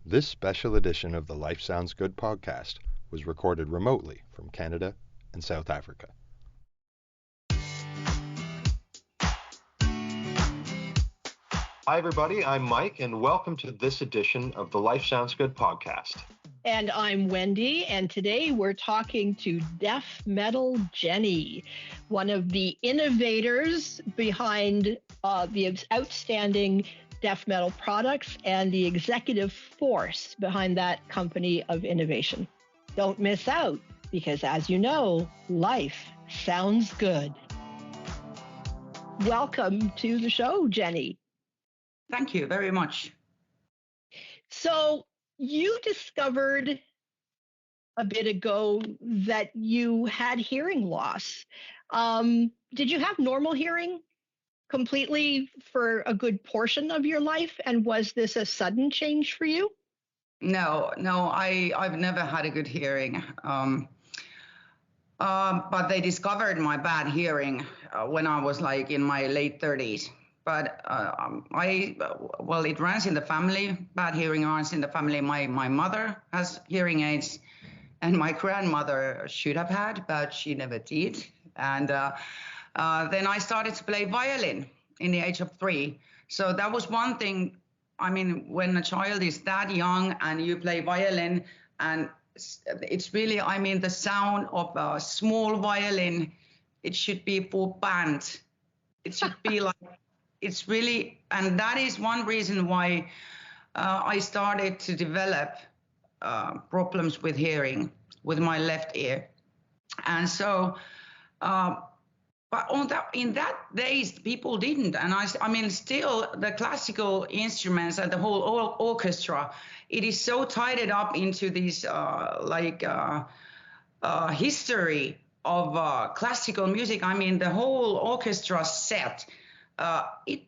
This special edition of the Life Sounds Good podcast was recorded remotely from Canada and South Africa. Hi, everybody. I'm Mike, and welcome to this edition of the Life Sounds Good podcast. And I'm Wendy, and today we're talking to DeafMetal Jenni, one of the innovators behind the outstanding DeafMetal products and the executive force behind that company of innovation. Don't miss out, because as you know, life sounds good. Welcome to the show, Jenni. Thank you very much. So you discovered a bit ago that you had hearing loss. Did you have normal hearing completely for a good portion of your life? And was this a sudden change for you? No, I've never had a good hearing. But they discovered my bad hearing when I was like in my late 30s. But it runs in the family. Bad hearing runs in the family. My mother has hearing aids, and my grandmother should have had, but she never did. And then I started to play violin in the age of 3. So that was one thing. I mean, when a child is that young and you play violin, and it's really, I mean, the sound of a small violin, it should be for band. It should be like, it's really, and that is one reason why I started to develop problems with hearing with my left ear. And so, but in that days, people didn't. And I mean, still the classical instruments and the whole orchestra, it is so tied up into this history of classical music. I mean, the whole orchestra set, it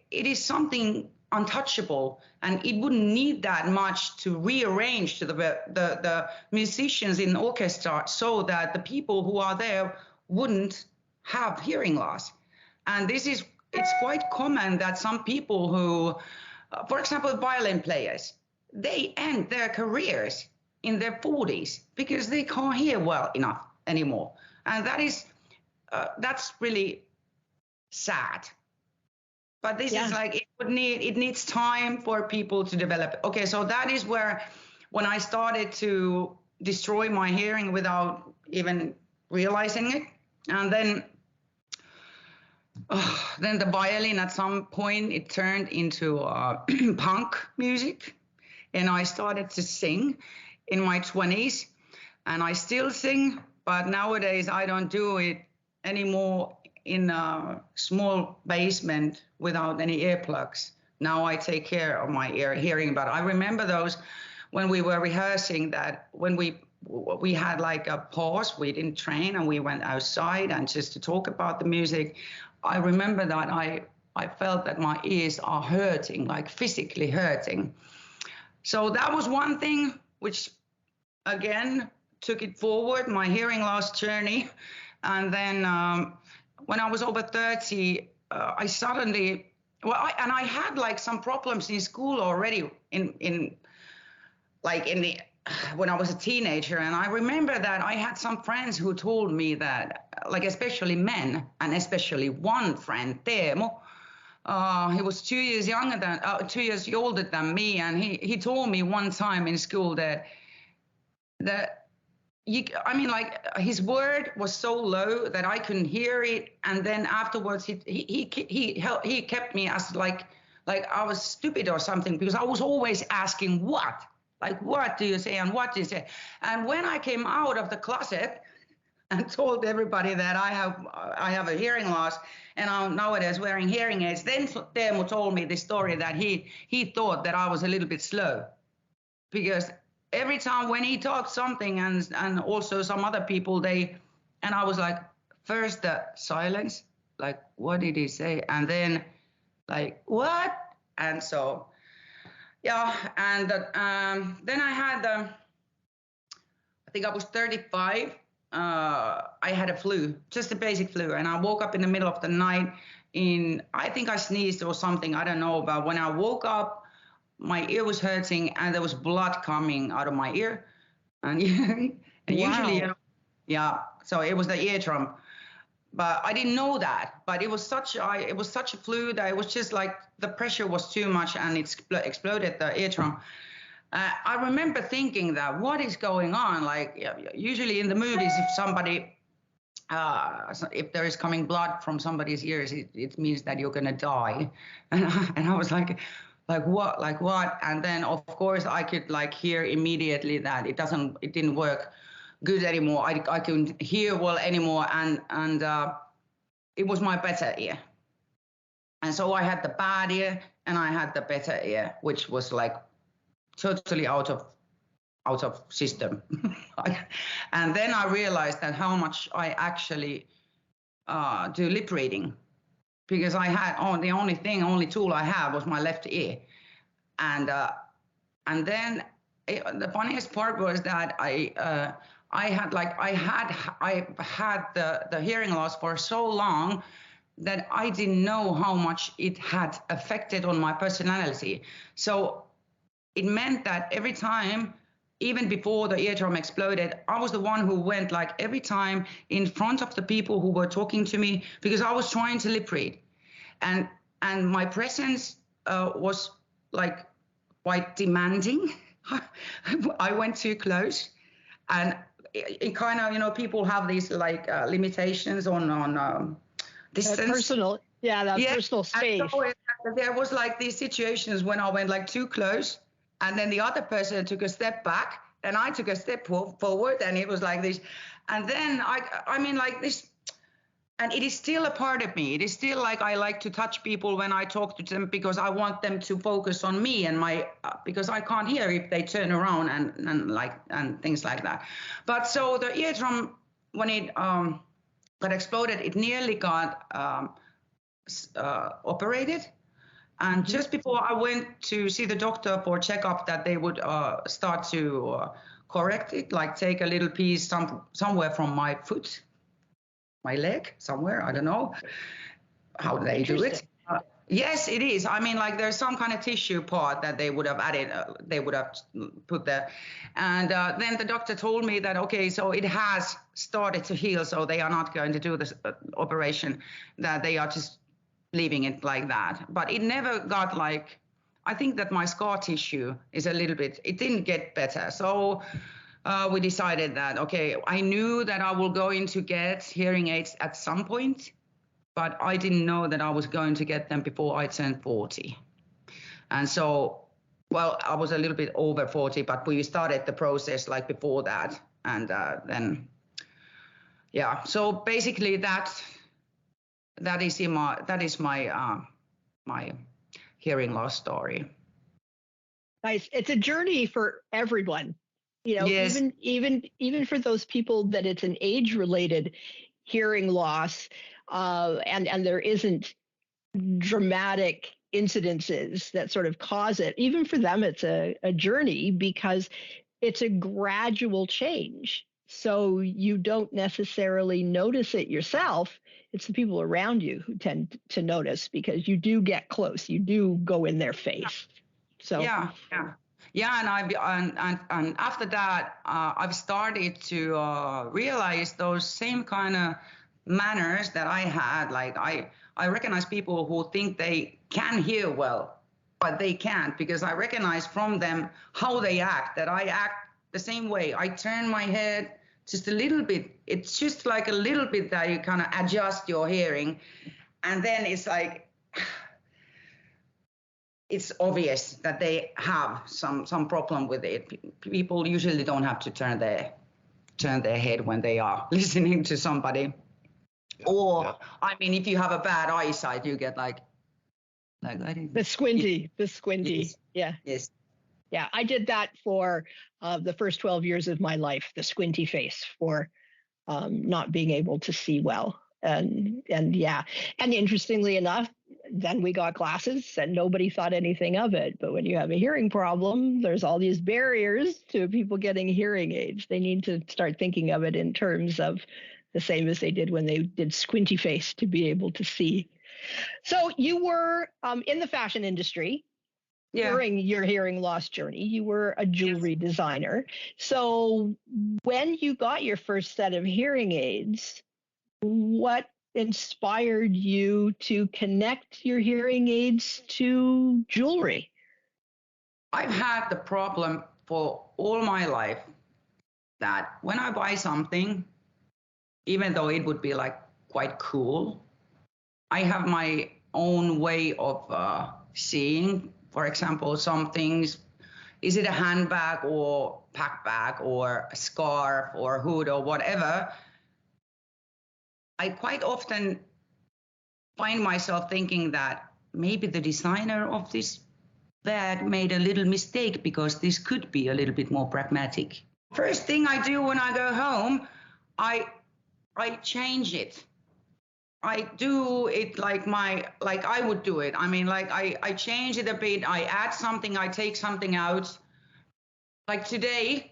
is something untouchable, and it wouldn't need that much to rearrange to the musicians in the orchestra so that the people who are there wouldn't have hearing loss. And it's quite common that some people who, for example, violin players, they end their careers in their 40s because they can't hear well enough anymore. And that's really sad. But this is like, it needs time for people to develop. Okay, so that is where, when I started to destroy my hearing without even realizing it, and then the violin at some point, it turned into punk music, and I started to sing in my 20s, and I still sing, but nowadays I don't do it anymore in a small basement without any earplugs. Now I take care of my hearing, but I remember those when we were rehearsing, that when we had like a pause, we didn't train, and we went outside and just to talk about the music. I remember that I felt that my ears are hurting, like physically hurting. So that was one thing which, again, took it forward, my hearing loss journey. And then when I was over 30, I suddenly, I had like some problems in school already when I was a teenager. And I remember that I had some friends who told me that, like especially men, and especially one friend, Teemu, he was 2 years older than me. And he told me one time in school that his word was so low that I couldn't hear it, and then afterwards he kept me as like I was stupid or something, because I was always asking what do you say and what do you say. And when I came out of the closet and told everybody that I have a hearing loss and I'm nowadays wearing hearing aids, then Teemu told me the story that he thought that I was a little bit slow, because every time when he talked something and also some other people, and I was like, first the silence, like, what did he say? And then like, what? And so, yeah. And then I had, I think I was 35. I had a flu, just a basic flu. And I woke up in the middle of the night I think I sneezed or something. I don't know. But when I woke up, my ear was hurting and there was blood coming out of my ear. And, and usually, yeah, so it was the eardrum. But I didn't know that. But it was such a flu that it was just like the pressure was too much and it exploded the eardrum. I remember thinking that what is going on? Like usually in the movies, if somebody, if there is coming blood from somebody's ears, it means that you're gonna die. And I was like what? And then of course I could like hear immediately that it didn't work good anymore. I couldn't hear well anymore, and it was my better ear. And so I had the bad ear and I had the better ear, which was like totally out of system. And then I realized that how much I actually do lip reading, because I had the only tool I had was my left ear. And then the funniest part was that I had the hearing loss for so long that I didn't know how much it had affected on my personality. So it meant that every time, even before the eardrum exploded, I was the one who went like every time in front of the people who were talking to me, because I was trying to lip read. And my presence was like quite demanding. I went too close, and it kind of, people have these like limitations on distance. Personal space. And so there was like these situations when I went like too close, and then the other person took a step back, and I took a step forward, and it was like this. And then I mean like this, and it is still a part of me. It is still like I like to touch people when I talk to them, because I want them to focus on me and my, because I can't hear if they turn around and things like that. But so the eardrum, when it got exploded, it nearly got operated. And just before I went to see the doctor for checkup, that they would start to correct it, like take a little piece somewhere from my foot, my leg, somewhere. I don't know how they do it. Yes, it is. I mean, like there's some kind of tissue part that they would have added, they would have put there. And then the doctor told me that, okay, so it has started to heal, so they are not going to do this operation, that they are just leaving it like that. But it never got like, I think that my scar tissue is a little bit, it didn't get better. So we decided that, okay, I knew that I will go in to get hearing aids at some point, but I didn't know that I was going to get them before I turned 40. And so, well, I was a little bit over 40, but we started the process like before that. And then, yeah, so basically that is my hearing loss story. Nice. It's a journey for everyone. Yes. Even for those people that it's an age-related hearing loss, and there isn't dramatic incidences that sort of cause it. Even for them, it's a journey, because it's a gradual change. So you don't necessarily notice it yourself. It's the people around you who tend to notice, because you do get close. You do go in their face. So yeah. And after that, I've started to realize those same kind of manners that I had. Like I recognize people who think they can hear well, but they can't, because I recognize from them how they act, that I act the same way. I turn my head just a little bit. It's just like a little bit that you kind of adjust your hearing. And then it's like, it's obvious that they have some problem with it. People usually don't have to turn their head when they are listening to somebody. Or, I mean, if you have a bad eyesight, you get like the squinty. Yes. Yeah. Yes. Yeah, I did that for the first 12 years of my life, the squinty face, for not being able to see well. And yeah, and interestingly enough, then we got glasses and nobody thought anything of it. But when you have a hearing problem, there's all these barriers to people getting hearing aids. They need to start thinking of it in terms of the same as they did when they did squinty face, to be able to see. So you were in the fashion industry. during your hearing loss journey. You were a jewelry designer. So when you got your first set of hearing aids, what inspired you to connect your hearing aids to jewelry? I've had the problem for all my life that when I buy something, even though it would be like quite cool, I have my own way of seeing. For example, some things, is it a handbag or pack bag or a scarf or hood or whatever? I quite often find myself thinking that maybe the designer of this bag made a little mistake because this could be a little bit more pragmatic. First thing I do when I go home, I change it. I do it like I would do it. I mean, like I change it a bit. I add something, I take something out. Like today,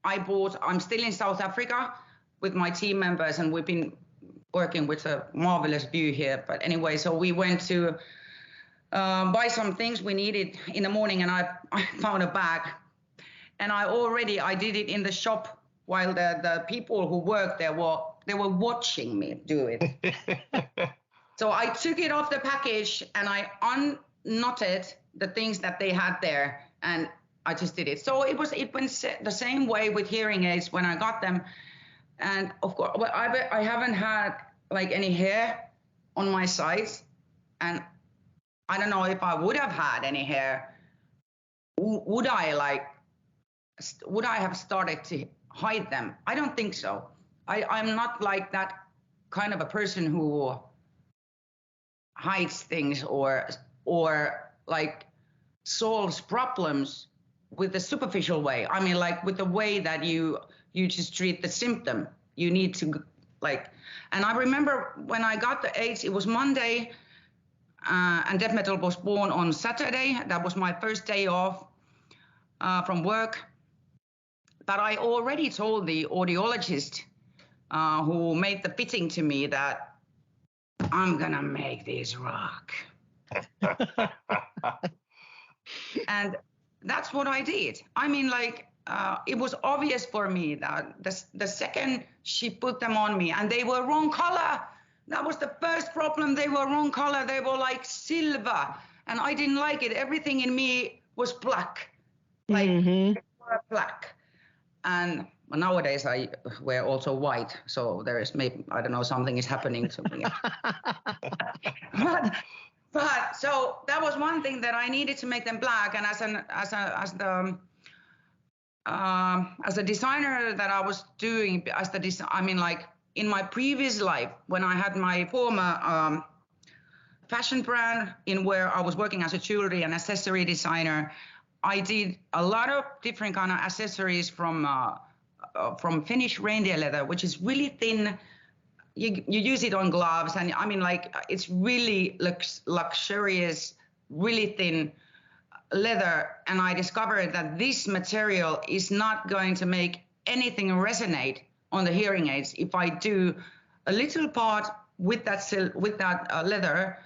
I'm still in South Africa with my team members, and we've been working with a marvelous view here. But anyway, so we went to buy some things we needed in the morning, and I found a bag. And I did it in the shop while the people who worked there they were watching me do it. So I took it off the package and I unknotted the things that they had there, and I just did it. So it went the same way with hearing aids when I got them. And of course, I haven't had like any hair on my sides, and I don't know if I would have had any hair. Would I have started to hide them? I don't think so. I'm not like that kind of a person who hides things or like solves problems with a superficial way. I mean, like with the way that you just treat the symptom. You need to and I remember when I got the aids, it was Monday, and DeafMetal was born on Saturday. That was my first day off from work. But I already told the audiologist who made the fitting to me that I'm gonna make this rock. And that's what I did. I mean, it was obvious for me that the second she put them on me, and they were wrong color. That was the first problem. They were wrong color. They were like silver, and I didn't like it. Everything in me was black, black. And nowadays I wear also white, so there is maybe, I don't know, something is happening to me. but so that was one thing that I needed to make them black. And as a designer that I was doing, in my previous life, when I had my former fashion brand in where I was working as a jewelry and accessory designer, I did a lot of different kind of accessories from Finnish reindeer leather, which is really thin. You use it on gloves, and I mean, like, it's really luxurious, really thin leather. And I discovered that this material is not going to make anything resonate on the hearing aids if I do a little part with that leather.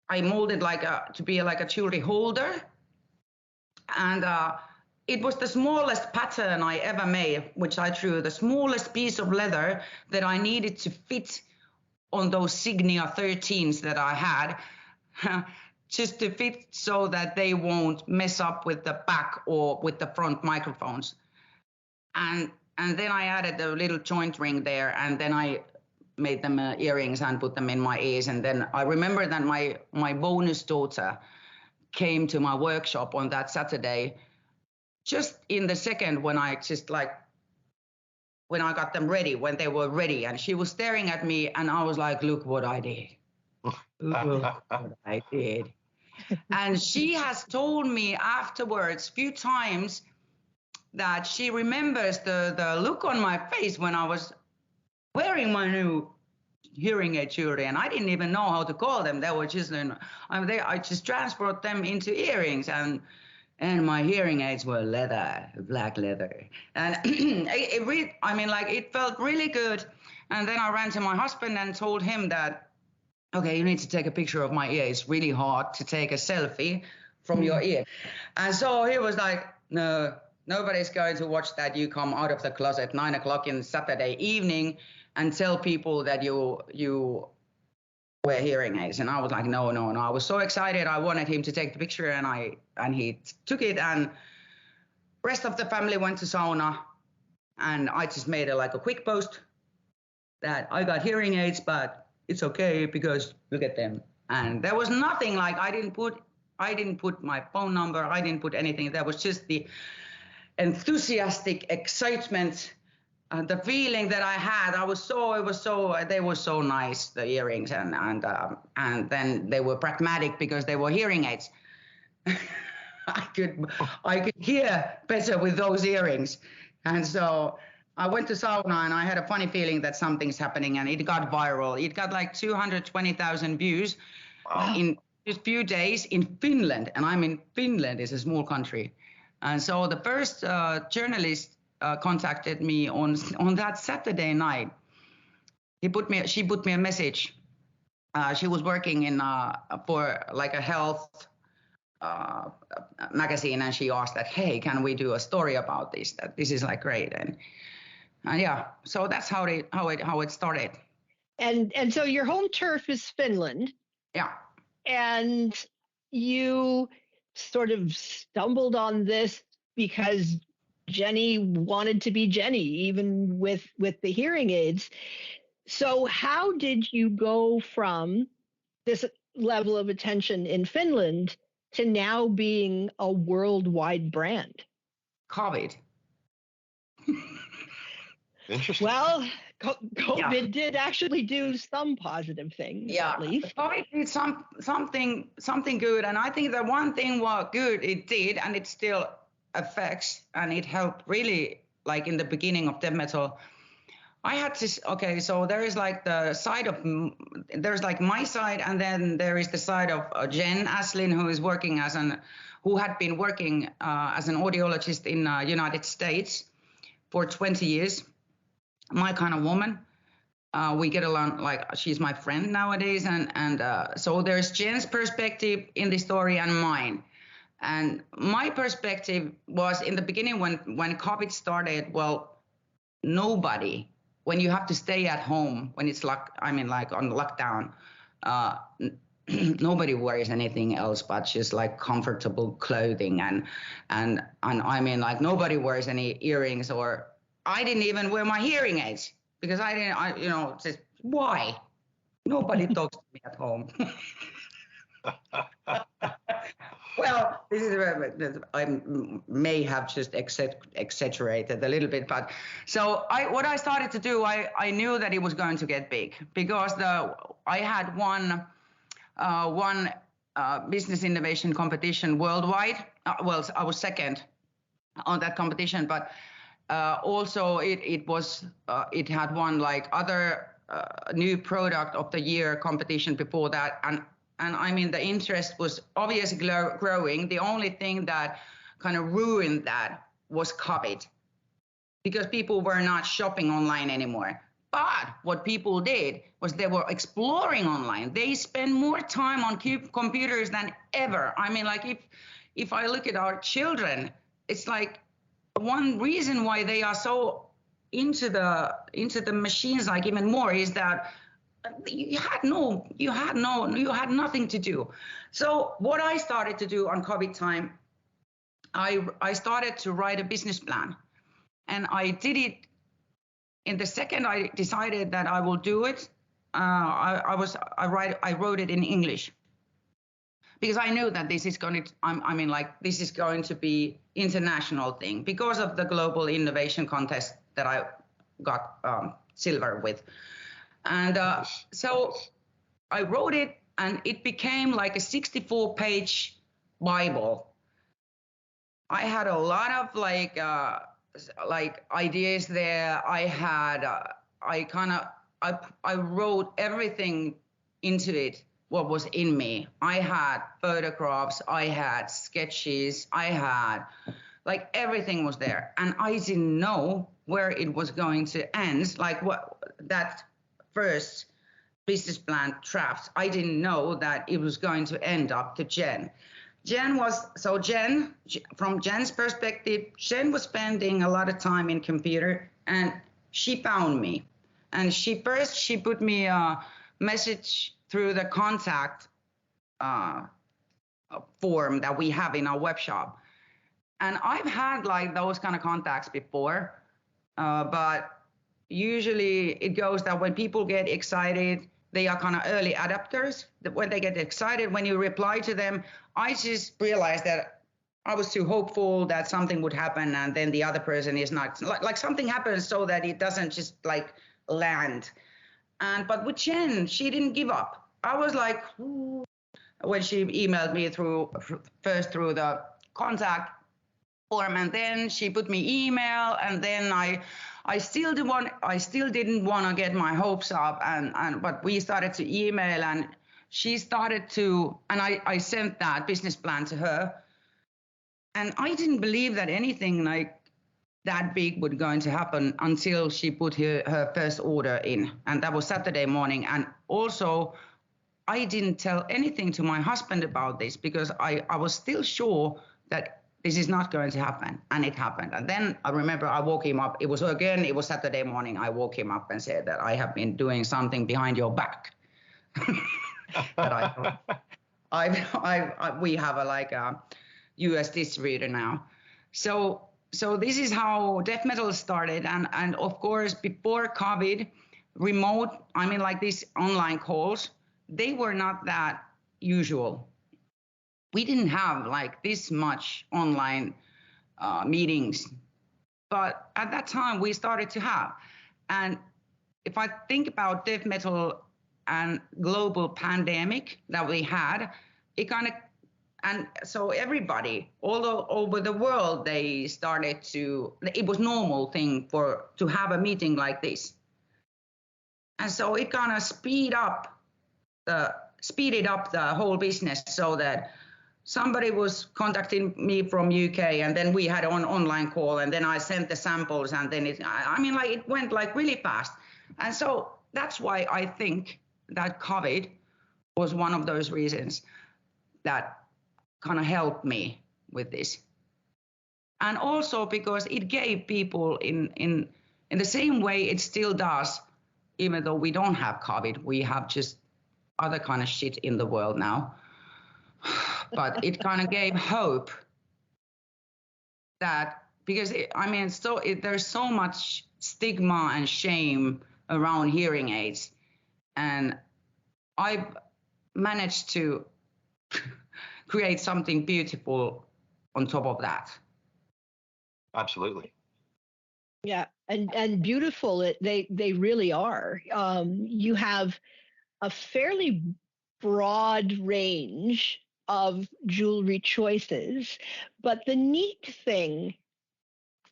I molded to be like a jewelry holder. And it was the smallest pattern I ever made, which I drew, the smallest piece of leather that I needed to fit on those Signia 13s that I had, just to fit so that they won't mess up with the back or with the front microphones. And then I added a little joint ring there, and then I made them earrings and put them in my ears. And then I remember that my bonus daughter came to my workshop on that Saturday, just in the second when I got them ready, when they were ready, and she was staring at me, and I was like, look what I did. Look what I did. And she has told me afterwards a few times that she remembers the look on my face when I was wearing my new hearing aid jewelry, and I didn't even know how to call them. They were just, I just transferred them into earrings, and my hearing aids were leather, black leather, and it felt really good. And then I ran to my husband and told him that, okay, you need to take a picture of my ear. It's really hard to take a selfie from your ear. And so he was like, no, nobody's going to watch that. You come out of the closet 9 o'clock in Saturday evening and tell people that you wear hearing aids. And I was like, no. I was so excited. I wanted him to take the picture, and he took it, and rest of the family went to sauna, and I just made a quick post that I got hearing aids, but it's okay because look at them. And there was nothing like I didn't put my phone number. I didn't put anything. There was just the enthusiastic excitement, the feeling that I had. They were so nice, the earrings, and then they were pragmatic because they were hearing aids. I could hear better with those earrings. And so I went to sauna, and I had a funny feeling that something's happening, and it got viral. It got like 220,000 views in just a few days in Finland. And I'm in Finland, it's a small country. And so the first journalist contacted me on that Saturday night. She put me a message. She was working for like a health magazine, and she asked that, hey, can we do a story about this? That this is like great, and yeah, so that's how it started. And so your home turf is Finland. Yeah. And you sort of stumbled on this because Jenni wanted to be Jenni, even with the hearing aids. So how did you go from this level of attention in Finland to now being a worldwide brand? COVID. Interesting. Well, COVID did actually do some positive things, at least. COVID did something good, and I think the one thing was good it did, and it still affects, and it helped really, like in the beginning of DeafMetal. I had to, so there is like the side of, there's like my side, and then there is the side of Jenni Ahtianen, who had been working as an audiologist in United States for 20 years. My kind of woman. We get along, like she's my friend nowadays. And so there's Jen's perspective in the story and mine. And my perspective was in the beginning when COVID started, well, nobody, when you have to stay at home, when it's on lockdown, nobody wears anything else but just like comfortable clothing. And I mean, like nobody wears any earrings, or I didn't even wear my hearing aids because just why? Nobody talks to me at home. Well, this is I may have just exaggerated a little bit, but so what I started to do, I knew that it was going to get big because I had one business innovation competition worldwide. Well, I was second on that competition, but also it had one like other new product of the year competition before that, and I mean the interest was obviously growing. The only thing that kind of ruined that was COVID, because people were not shopping online anymore. But what people did was they were exploring online. They spend more time on computers than ever. I mean, like if I look at our children, it's like one reason why they are so into the machines, like even more, is that you had nothing to do. So what I started to do on COVID time, I started to write a business plan, and I did it. In the second I decided that I will do it, I wrote it in English because I knew that this is going to, this is going to be international thing because of the global innovation contest that I got silver with. And so I wrote it, and it became like a 64-page Bible. I had a lot of like ideas there. I wrote everything into it, what was in me. I had photographs, I had sketches, I had like everything was there. And I didn't know where it was going to end. Like what that first business plan draft, I didn't know that it was going to end up to Jen. From Jen's perspective, Jen was spending a lot of time in computer, and she found me. And she put me a message through the contact form that we have in our web shop. And I've had like those kind of contacts before, but usually it goes that when people get excited, they are kind of early adapters. When they get excited, when you reply to them, I just realized that I was too hopeful that something would happen, and then the other person is not like something happens so that it doesn't just like land. But with Jen, she didn't give up. I was like, ooh, when she emailed me first through the contact form, and then she put me email, and then I still didn't want to get my hopes up, but we started to email, and she started to, and I sent that business plan to her, and I didn't believe that anything like that big would going to happen until she put her first order in, and that was Saturday morning. And also, I didn't tell anything to my husband about this because I was still sure that this is not going to happen, and it happened. And then I remember I woke him up. It was Saturday morning. I woke him up and said that I have been doing something behind your back. That we have a U.S. distributor now. So this is how DeafMetal started, and of course before COVID, these online calls, they were not that usual. We didn't have like this much online meetings, but at that time we started to have. And if I think about DeafMetal and global pandemic that we had, and so everybody all over the world, they started it was normal thing to have a meeting like this. And so it kind of speeded up the whole business, so that somebody was contacting me from UK, and then we had an online call, and then I sent the samples, and then it went like really fast. And so that's why I think that COVID was one of those reasons that kind of helped me with this. And also because it gave people in the same way it still does, even though we don't have COVID, we have just other kind of shit in the world now. But it kind of gave hope that, because there's so much stigma and shame around hearing aids, and I've managed to create something beautiful on top of that. Absolutely. Yeah, and beautiful. They really are. You have a fairly broad range of jewelry choices, but the neat thing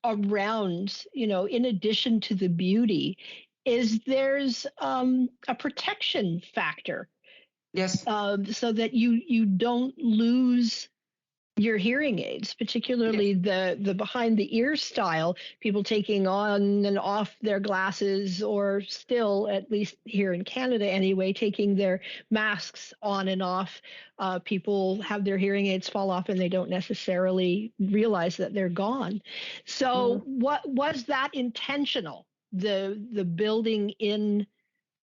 around, in addition to the beauty, is there's a protection factor. Yes. So that you don't lose your hearing aids, particularly the behind the ear style, people taking on and off their glasses, or still, at least here in Canada anyway, taking their masks on and off. People have their hearing aids fall off and they don't necessarily realize that they're gone. So what was that intentional? The building in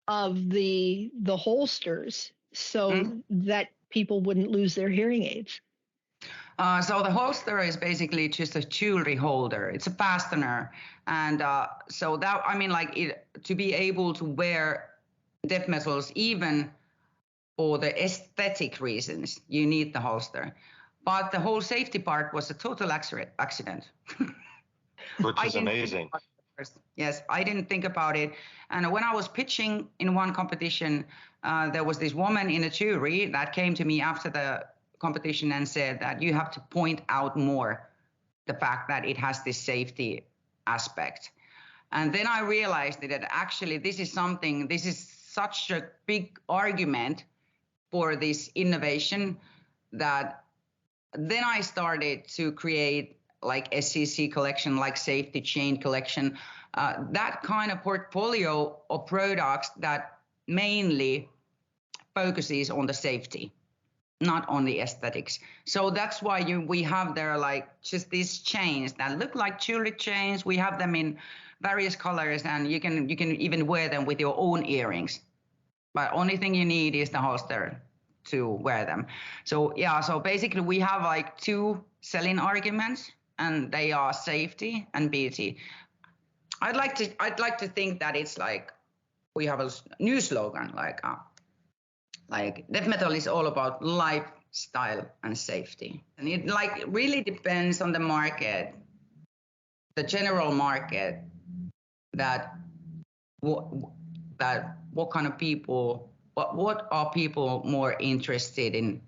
of the holsters so that people wouldn't lose their hearing aids? So the holster is basically just a jewelry holder. It's a fastener. And so that, to be able to wear DeafMetals, even for the aesthetic reasons, you need the holster. But the whole safety part was a total accident. Which is amazing. Yes, I didn't think about it. And when I was pitching in one competition, there was this woman in a jury that came to me after the competition and said that you have to point out more the fact that it has this safety aspect. And then I realized that actually this is such a big argument for this innovation, that then I started to create like SCC collection, like safety chain collection, that kind of portfolio of products that mainly focuses on the safety. not only aesthetics. So that's why we have there like just these chains that look like jewelry chains. We have them in various colors, and you can even wear them with your own earrings. But only thing you need is the holster to wear them. So yeah, so basically we have like two selling arguments, and they are safety and beauty. I'd like to think that it's like we have a new slogan like DeafMetal is all about lifestyle and safety, and it like really depends on the market, the general market, that what kind of people, what are people more interested in.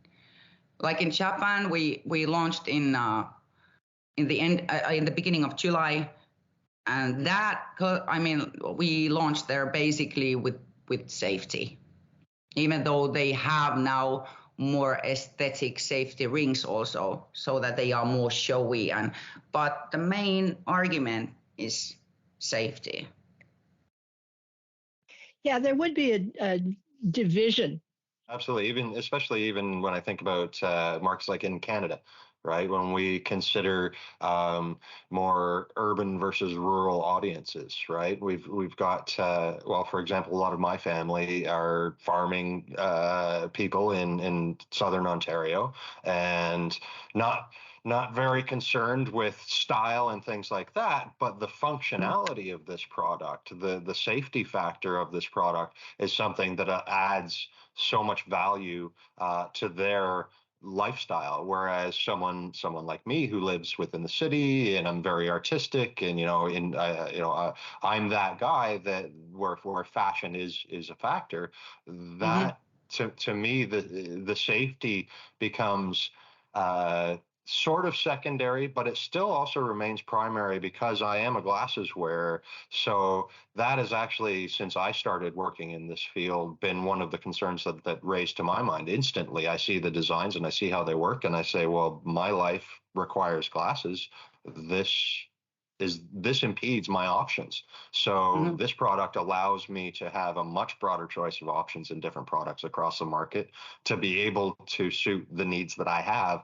Like in Japan, we launched in the beginning of July, and we launched there basically with safety, even though they have now more aesthetic safety rings also, so that they are more showy, but the main argument is safety. Yeah, there would be a division. Absolutely. Especially when I think about markets like in Canada, right? When we consider more urban versus rural audiences, right? We've got for example, a lot of my family are farming people in southern Ontario, and not very concerned with style and things like that, but the functionality of this product, the safety factor of this product is something that adds so much value to their lifestyle, whereas someone like me who lives within the city, and I'm very artistic, and I'm that guy that where fashion is a factor, that to me the safety becomes sort of secondary, but it still also remains primary, because I am a glasses wearer. So that has actually, since I started working in this field, been one of the concerns that raised to my mind instantly. I see the designs and I see how they work, and I say, well, my life requires glasses. This impedes my options. So this product allows me to have a much broader choice of options in different products across the market, to be able to suit the needs that I have,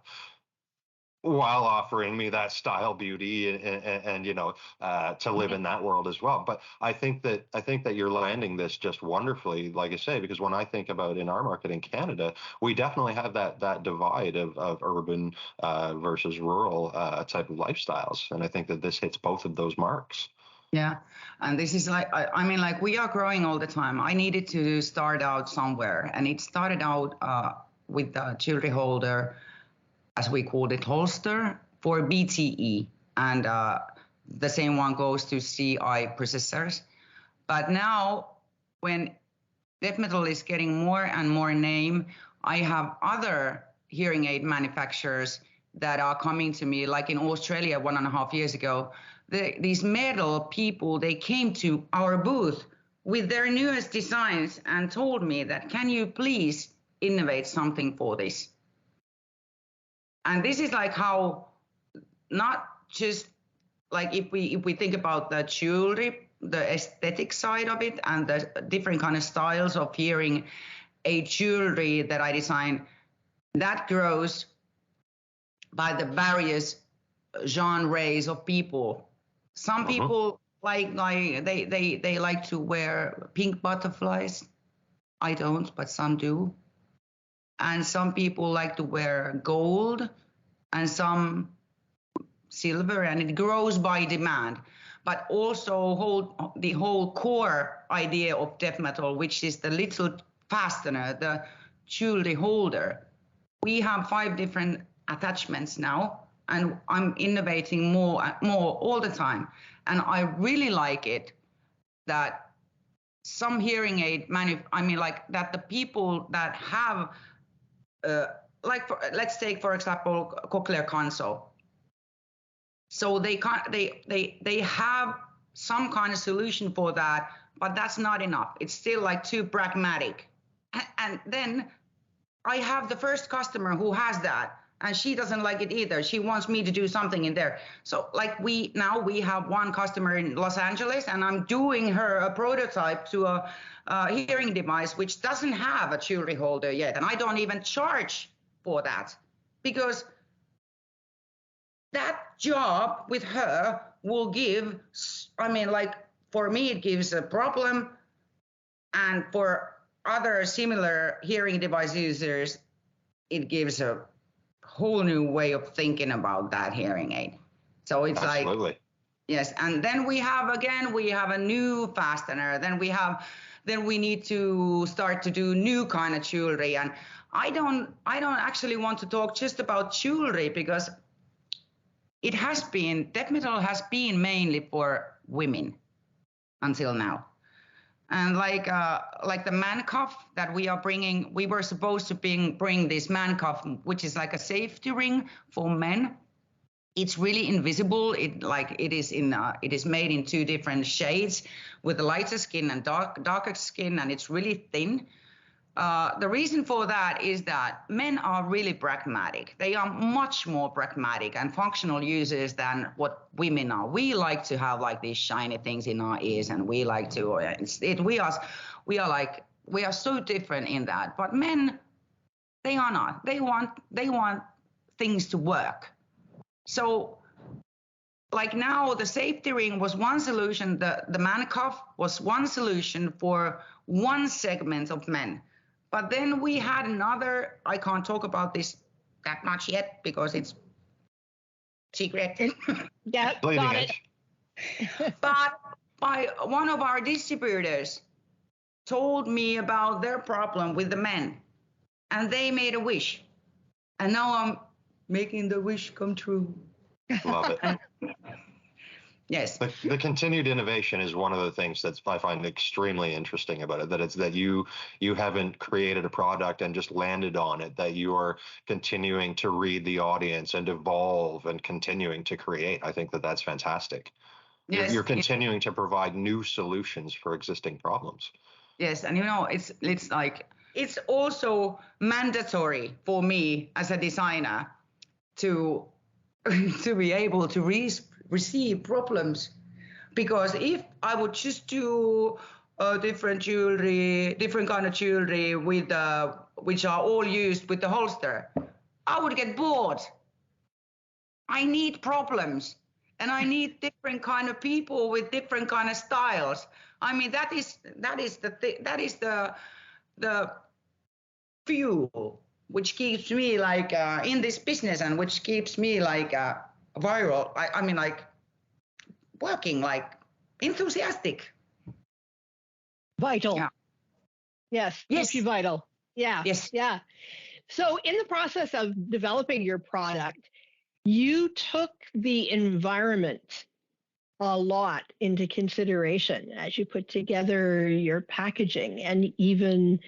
while offering me that style, beauty, and to live in that world as well. But I think that you're landing this just wonderfully, like I say, because when I think about in our market in Canada, we definitely have that divide of urban versus rural type of lifestyles, and I think that this hits both of those marks. Yeah, and this is like, like we are growing all the time. I needed to start out somewhere, and it started out with the jewelry holder, as we called it, holster for BTE, and the same one goes to CI processors. But now, when DeafMetal is getting more and more name, I have other hearing aid manufacturers that are coming to me, like in Australia 1.5 years ago. These metal people, they came to our booth with their newest designs and told me that, can you please innovate something for this? And this is like how, not just like if we think about the jewelry, the aesthetic side of it, and the different kind of styles of hearing aid jewelry that I design, that grows by the various genres of people. Some people like they like to wear pink butterflies. I don't, but some do. And some people like to wear gold, and some silver, and it grows by demand. But also the whole core idea of DeafMetal, which is the little fastener, the jewelry holder. We have 5 different attachments now, and I'm innovating more all the time. And I really like it that some hearing aid that the people that have let's take, for example, cochlear console. So they have some kind of solution for that, but that's not enough. It's still like too pragmatic. And then I have the first customer who has that, and she doesn't like it either. She wants me to do something in there. So like we have one customer in Los Angeles, and I'm doing her a prototype to a hearing device which doesn't have a jewelry holder yet, and I don't even charge for that, because that job with her will give, I mean, like for me, it gives a problem. And for other similar hearing device users, it gives a whole new way of thinking about that hearing aid. So it's Absolutely. like, yes. And then we have a new fastener. Then we need to start to do new kind of jewelry. And I don't actually want to talk just about jewelry, because DeafMetal has been mainly for women until now. And like the man cuff that we are bringing, we were supposed to bring this man cuff, which is like a safety ring for men. It's really invisible. It is made in 2 different shades, with a lighter skin and darker skin, and it's really thin. The reason for that is that men are really pragmatic. They are much more pragmatic and functional users than what women are. We like to have like these shiny things in our ears, and we like to. We are so different in that. But men, they are not. They want things to work. So, like now, the safety ring was one solution. The man cuff was one solution for one segment of men. But then we had another, I can't talk about this that much yet because it's secret. Yeah, got it. But one of our distributors told me about their problem with the men, and they made a wish. And now I'm making the wish come true. Love it. Yes. The continued innovation is one of the things that I find extremely interesting about it. That you haven't created a product and just landed on it. That you are continuing to read the audience and evolve and continuing to create. I think that's fantastic. Yes. You're continuing to provide new solutions for existing problems. Yes, and it's like it's also mandatory for me as a designer to be able to receive problems, because if I would just do different kind of jewelry with which are all used with the holster, I would get bored. I need problems, and I need different kind of people with different kind of styles. I mean, that is the fuel which keeps me like in this business, and which keeps me like viral. I mean, like working, like enthusiastic. Vital. Yeah. Yes. Yes. Keeps you vital. Yeah. Yes. Yeah. So in the process of developing your product, you took the environment a lot into consideration as you put together your packaging and even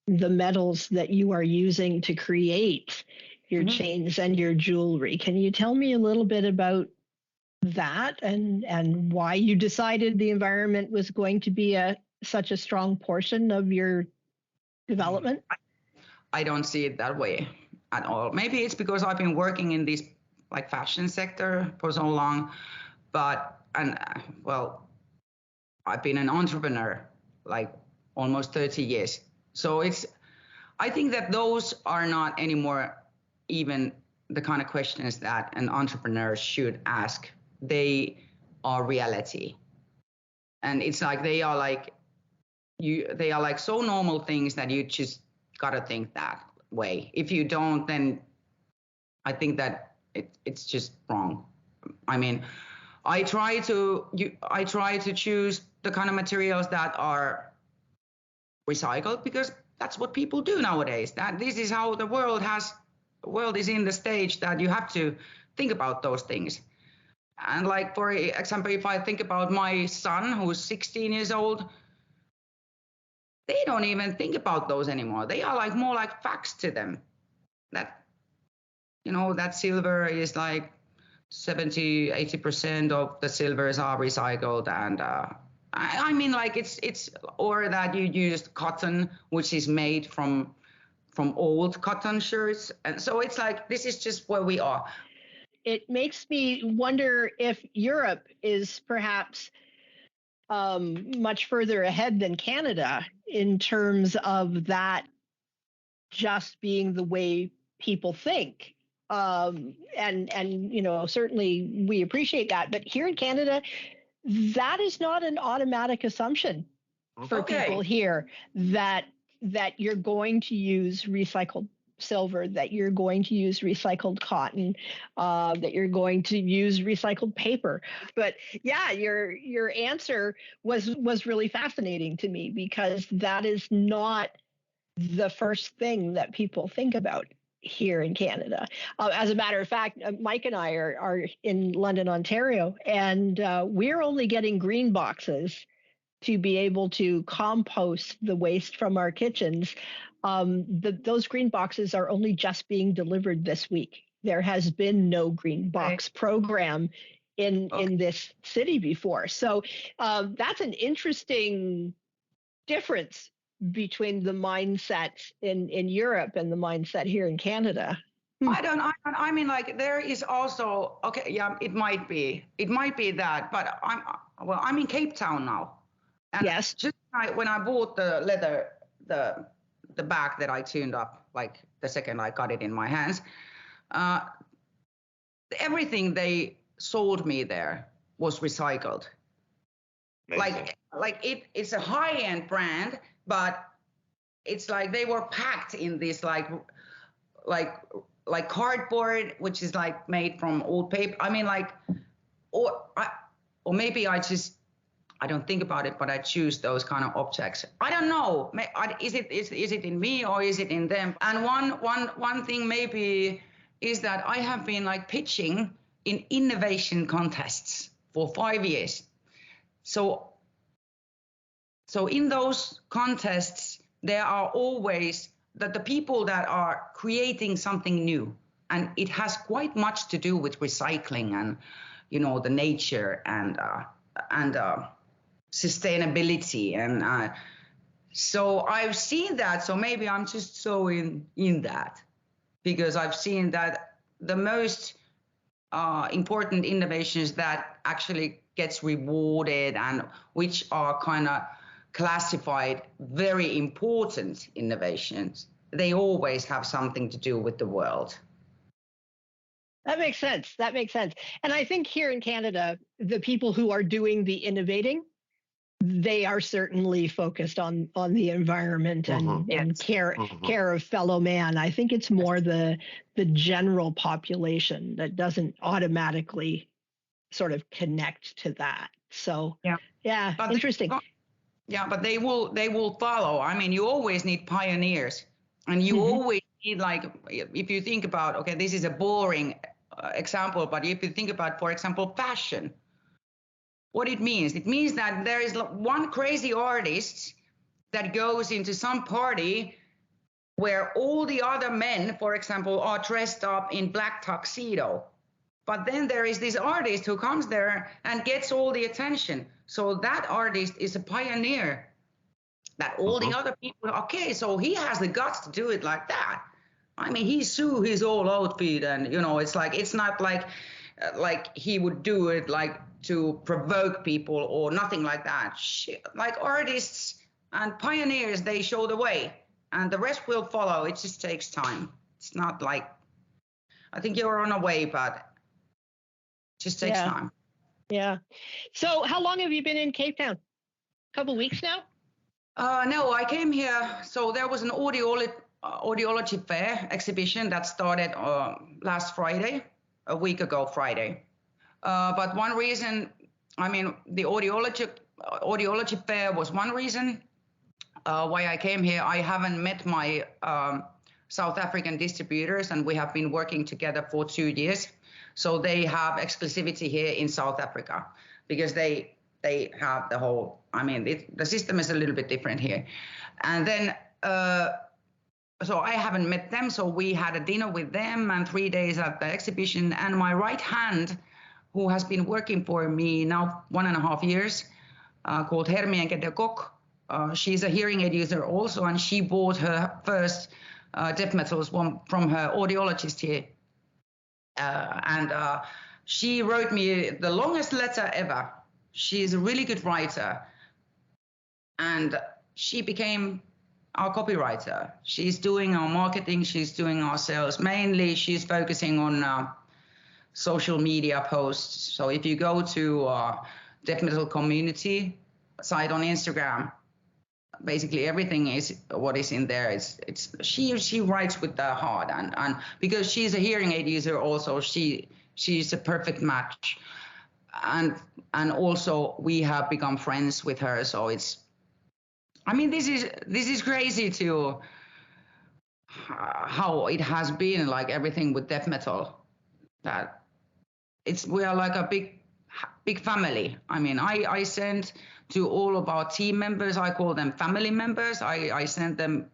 the metals that you are using to create your chains and your jewelry. Can you tell me a little bit about that and why you decided the environment was going to be such a strong portion of your development? I don't see it that way at all. Maybe it's because I've been working in this like fashion sector for so long, well, I've been an entrepreneur like almost 30 years. So I think that those are not anymore even the kind of questions that an entrepreneur should ask. They are reality. And it's like they are like so normal things that you just gotta think that way. If you don't, then I think that it's just wrong. I mean, I try to choose the kind of materials that are recycled, because that's what people do nowadays. That this is how the world is in the stage that you have to think about those things. And like, for example, if I think about my son who's 16 years old, they don't even think about those anymore. They are like more like facts to them. That, that silver is like 70-80% of the silvers are recycled, and I mean, like it's or that you used cotton, which is made from old cotton shirts, and so it's like this is just where we are. It makes me wonder if Europe is perhaps much further ahead than Canada in terms of that just being the way people think. And certainly we appreciate that. But here in Canada, that is not an automatic assumption for people here that you're going to use recycled silver, that you're going to use recycled cotton, that you're going to use recycled paper. But yeah, your answer was really fascinating to me, because that is not the first thing that people think about here in Canada. As a matter of fact, Mike and I are in London, Ontario, and we're only getting green boxes to be able to compost the waste from our kitchens. Those green boxes are only just being delivered this week. There has been no green box program in this city before. So that's an interesting difference between the mindset in Europe and the mindset here in Canada. I mean, like, there is also, it might be that, but I'm in Cape Town now. And yes. Just when I bought the leather, the bag that I tuned up, like the second I got it in my hands, everything they sold me there was recycled. Amazing. Like it's a high-end brand, but it's like they were packed in this like cardboard, which is like made from old paper. I mean, like, or maybe I don't think about it, but I choose those kind of objects. I don't know. Is it in me or is it in them? And one thing maybe is that I have been like pitching in innovation contests for 5 years. So in those contests, there are always the people that are creating something new, and it has quite much to do with recycling and, the nature and sustainability. And so I've seen that. So maybe I'm just so in that, because I've seen that the most important innovations that actually gets rewarded and which are kind of classified very important innovations, they always have something to do with the world. That makes sense. And I think here in Canada, the people who are doing the innovating, they are certainly focused on the environment and care of fellow man. I think it's more the general population that doesn't automatically sort of connect to that. So yeah, but interesting. But they will follow. I mean, you always need pioneers, and you always need, like, if you think about, this is a boring example, but if you think about, for example, fashion, what it means that there is one crazy artist that goes into some party where all the other men, for example, are dressed up in black tuxedo. But then there is this artist who comes there and gets all the attention. So that artist is a pioneer that all the other people, so he has the guts to do it like that. I mean, he sew his whole outfit, and, it's like, it's not like he would do it like to provoke people or nothing like that. Like, artists and pioneers, they show the way, and the rest will follow. It just takes time. It's not like, I think you're on a way, but it just takes time. Yeah. So how long have you been in Cape Town? A couple weeks now? No, I came here. So there was an audiology fair exhibition that started last Friday, a week ago Friday. But one reason, I mean, the audiology fair was one reason why I came here. I haven't met my South African distributors, and we have been working together for 2 years. So they have exclusivity here in South Africa, because they have the whole, I mean, the system is a little bit different here. And then, so I haven't met them. So we had a dinner with them and 3 days at the exhibition. And my right hand, who has been working for me now 1.5 years, called Hermienke de Kok, she's a hearing aid user also, and she bought her first DeafMetals from her audiologist here. And she wrote me the longest letter ever. She's a really good writer. And she became our copywriter. She's doing our marketing. She's doing our sales. Mainly, she's focusing on social media posts. So if you go to DeafMetal community site on Instagram, basically everything is what is in there. It's she writes with the heart, and because she's a hearing aid user also, she's a perfect match, and also we have become friends with her. So it's, I mean, this is crazy to how it has been, like everything with DeafMetal, that we are like a big family. I mean, I send to all of our team members, I call them family members. I send them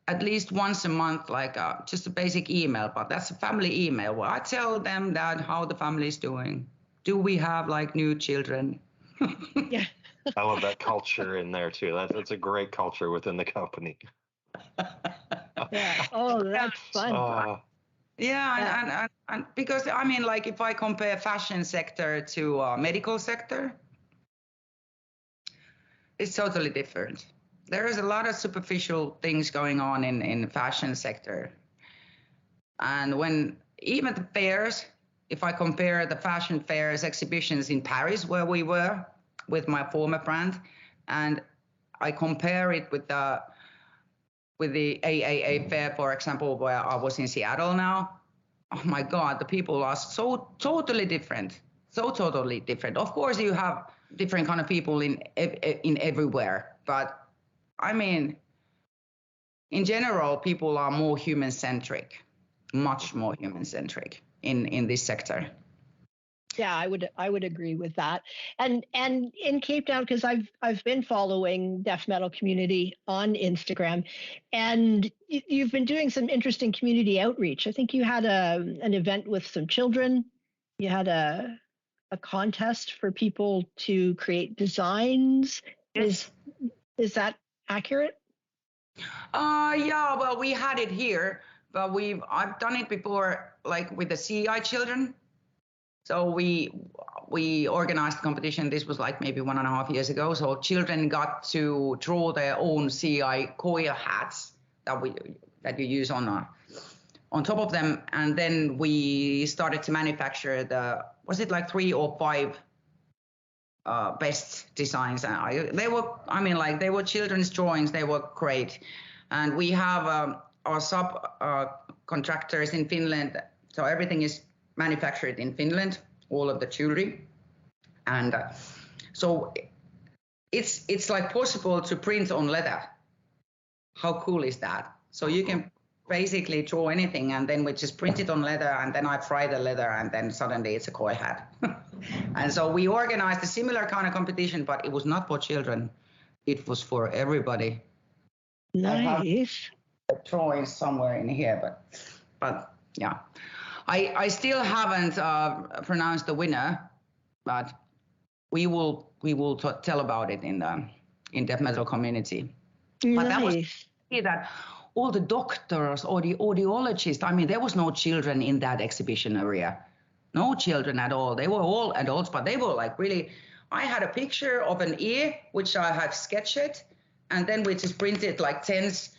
at least once a month, like just a basic email, but that's a family email where I tell them that how the family is doing. Do we have like new children? Yeah. I love that culture in there too. That's a great culture within the company. Yeah. Oh, that's fun. Yeah, and because I mean, like if I compare fashion sector to medical sector, it's totally different. There is a lot of superficial things going on in the fashion sector. And when even the fairs, if I compare the fashion fairs, exhibitions in Paris where we were with my former brand, and I compare it with the AAA fair, for example, where I was in Seattle now, oh my God, the people are so totally different. So totally different. Of course, you have different kind of people in everywhere, but I mean, in general, people are more human-centric, much more human-centric in this sector. Yeah, I would agree with that. And in Cape Town, because I've been following DeafMetal community on Instagram, and you've been doing some interesting community outreach. I think you had an event with some children. You had a contest for people to create designs. Yes. Is that accurate? Yeah, well, we had it here, but I've done it before, like with the CI children. So we organized the competition. This was like maybe 1.5 years ago. So children got to draw their own CI coil hats that you use on top of them, and then we started to manufacture was it like 3 or 5 best designs. They were children's drawings. They were great, and we have our sub contractors in Finland. So everything is manufactured in Finland, all of the jewelry, and so it's like possible to print on leather. How cool is that? So you can basically draw anything, and then we just print it on leather, and then I fry the leather, and then suddenly it's a coil hat. And so we organized a similar kind of competition, but it was not for children. It was for everybody. Nice. I have drawings somewhere in here, but yeah. I still haven't pronounced the winner, but we will tell about it in DeafMetal community. Nice. But that was that all the doctors or the audiologists, I mean, there was no children in that exhibition area. No children at all. They were all adults, but they were like really, I had a picture of an ear, which I had sketched, and then we just printed like tens.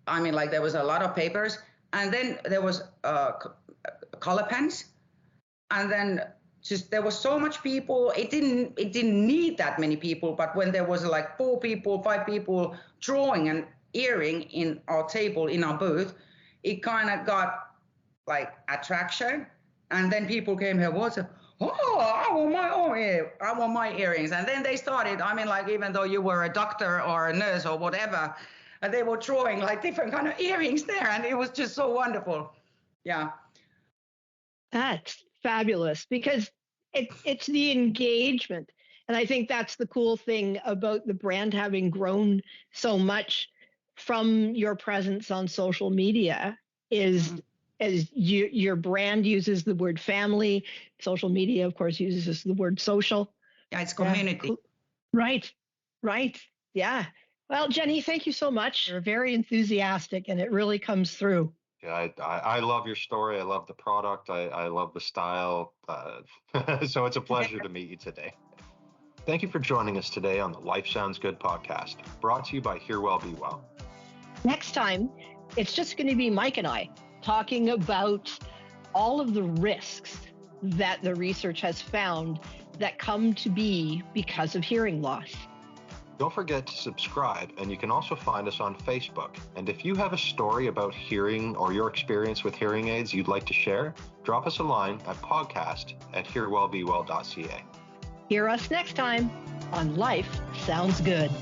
I mean, like there was a lot of papers, and then there was color pens, and then just there was so much people. It didn't need that many people, but when there was like 4 people, 5 people drawing an earring in our table in our booth, it kind of got like attraction, and then people came here. I want my earrings, and then they started. I mean, like even though you were a doctor or a nurse or whatever, and they were drawing like different kind of earrings there, and it was just so wonderful. Yeah. That's fabulous, because it's the engagement. And I think that's the cool thing about the brand having grown so much from your presence on social media is as your brand uses the word family. Social media, of course, uses the word social. Yeah, it's community. Right. Yeah. Well, Jenni, thank you so much. You're very enthusiastic, and it really comes through. Yeah, I love your story. I love the product. I love the style. So it's a pleasure to meet you today. Thank you for joining us today on the Life Sounds Good podcast, brought to you by Hear Well, Be Well. Next time, it's just going to be Mike and I talking about all of the risks that the research has found that come to be because of hearing loss. Don't forget to subscribe, and you can also find us on Facebook. And if you have a story about hearing or your experience with hearing aids you'd like to share, drop us a line at podcast@hearwellbewell.ca. Hear us next time on Life Sounds Good.